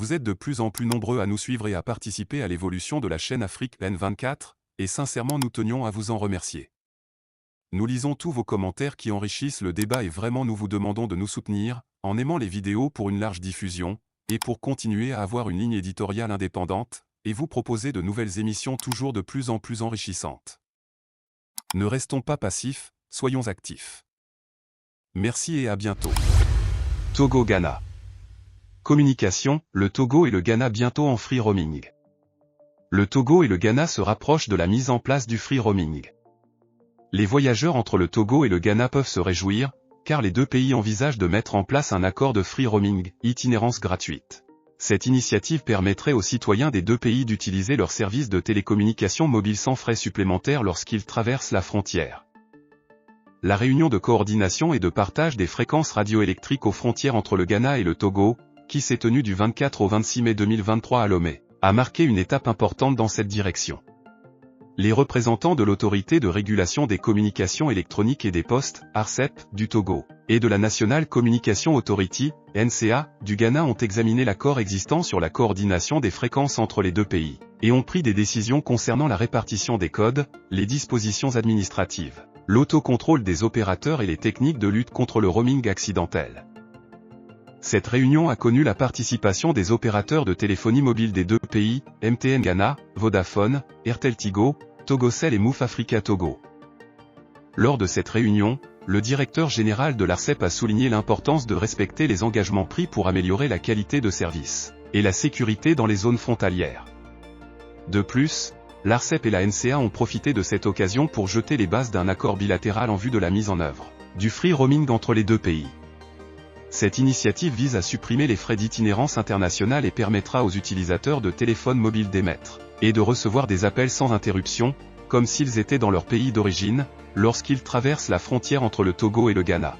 Vous êtes de plus en plus nombreux à nous suivre et à participer à l'évolution de la chaîne Afrique N24, et sincèrement nous tenions à vous en remercier. Nous lisons tous vos commentaires qui enrichissent le débat et vraiment nous vous demandons de nous soutenir, en aimant les vidéos pour une large diffusion, et pour continuer à avoir une ligne éditoriale indépendante, et vous proposer de nouvelles émissions toujours de plus en plus enrichissantes. Ne restons pas passifs, soyons actifs. Merci et à bientôt. Togo-Ghana. Communication, le Togo et le Ghana bientôt en free roaming. Le Togo et le Ghana se rapprochent de la mise en place du free roaming. Les voyageurs entre le Togo et le Ghana peuvent se réjouir, car les deux pays envisagent de mettre en place un accord de free roaming, itinérance gratuite. Cette initiative permettrait aux citoyens des deux pays d'utiliser leurs services de télécommunications mobiles sans frais supplémentaires lorsqu'ils traversent la frontière. La réunion de coordination et de partage des fréquences radioélectriques aux frontières entre le Ghana et le Togo, qui s'est tenue du 24 au 26 mai 2023 à Lomé, a marqué une étape importante dans cette direction. Les représentants de l'Autorité de régulation des communications électroniques et des postes, ARCEP, du Togo, et de la National Communication Authority, NCA, du Ghana ont examiné l'accord existant sur la coordination des fréquences entre les deux pays, et ont pris des décisions concernant la répartition des codes, les dispositions administratives, l'autocontrôle des opérateurs et les techniques de lutte contre le roaming accidentel. Cette réunion a connu la participation des opérateurs de téléphonie mobile des deux pays, MTN Ghana, Vodafone, Airtel Tigo, Togocell et Mouf Africa Togo. Lors de cette réunion, le directeur général de l'ARCEP a souligné l'importance de respecter les engagements pris pour améliorer la qualité de service et la sécurité dans les zones frontalières. De plus, l'ARCEP et la NCA ont profité de cette occasion pour jeter les bases d'un accord bilatéral en vue de la mise en œuvre du free roaming entre les deux pays. Cette initiative vise à supprimer les frais d'itinérance internationale et permettra aux utilisateurs de téléphones mobiles d'émettre et de recevoir des appels sans interruption, comme s'ils étaient dans leur pays d'origine, lorsqu'ils traversent la frontière entre le Togo et le Ghana.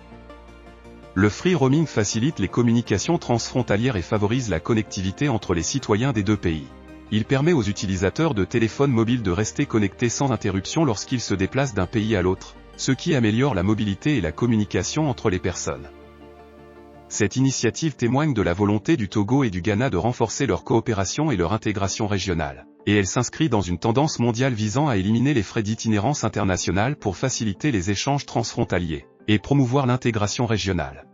Le free roaming facilite les communications transfrontalières et favorise la connectivité entre les citoyens des deux pays. Il permet aux utilisateurs de téléphones mobiles de rester connectés sans interruption lorsqu'ils se déplacent d'un pays à l'autre, ce qui améliore la mobilité et la communication entre les personnes. Cette initiative témoigne de la volonté du Togo et du Ghana de renforcer leur coopération et leur intégration régionale, et elle s'inscrit dans une tendance mondiale visant à éliminer les frais d'itinérance internationale pour faciliter les échanges transfrontaliers, et promouvoir l'intégration régionale.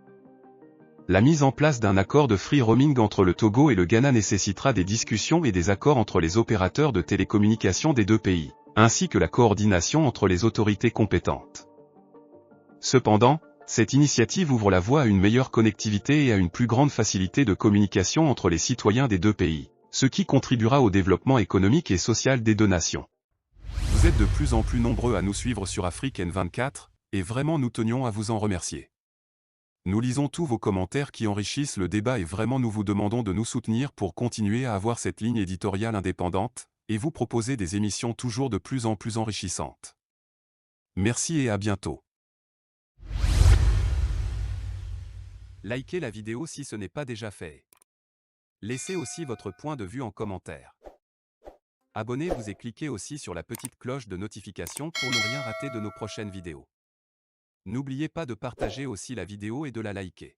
La mise en place d'un accord de free roaming entre le Togo et le Ghana nécessitera des discussions et des accords entre les opérateurs de télécommunications des deux pays, ainsi que la coordination entre les autorités compétentes. Cependant, cette initiative ouvre la voie à une meilleure connectivité et à une plus grande facilité de communication entre les citoyens des deux pays, ce qui contribuera au développement économique et social des deux nations. Vous êtes de plus en plus nombreux à nous suivre sur Afrique N24, et vraiment nous tenions à vous en remercier. Nous lisons tous vos commentaires qui enrichissent le débat et vraiment nous vous demandons de nous soutenir pour continuer à avoir cette ligne éditoriale indépendante, et vous proposer des émissions toujours de plus en plus enrichissantes. Merci et à bientôt. Likez la vidéo si ce n'est pas déjà fait. Laissez aussi votre point de vue en commentaire. Abonnez-vous et cliquez aussi sur la petite cloche de notification pour ne rien rater de nos prochaines vidéos. N'oubliez pas de partager aussi la vidéo et de la liker.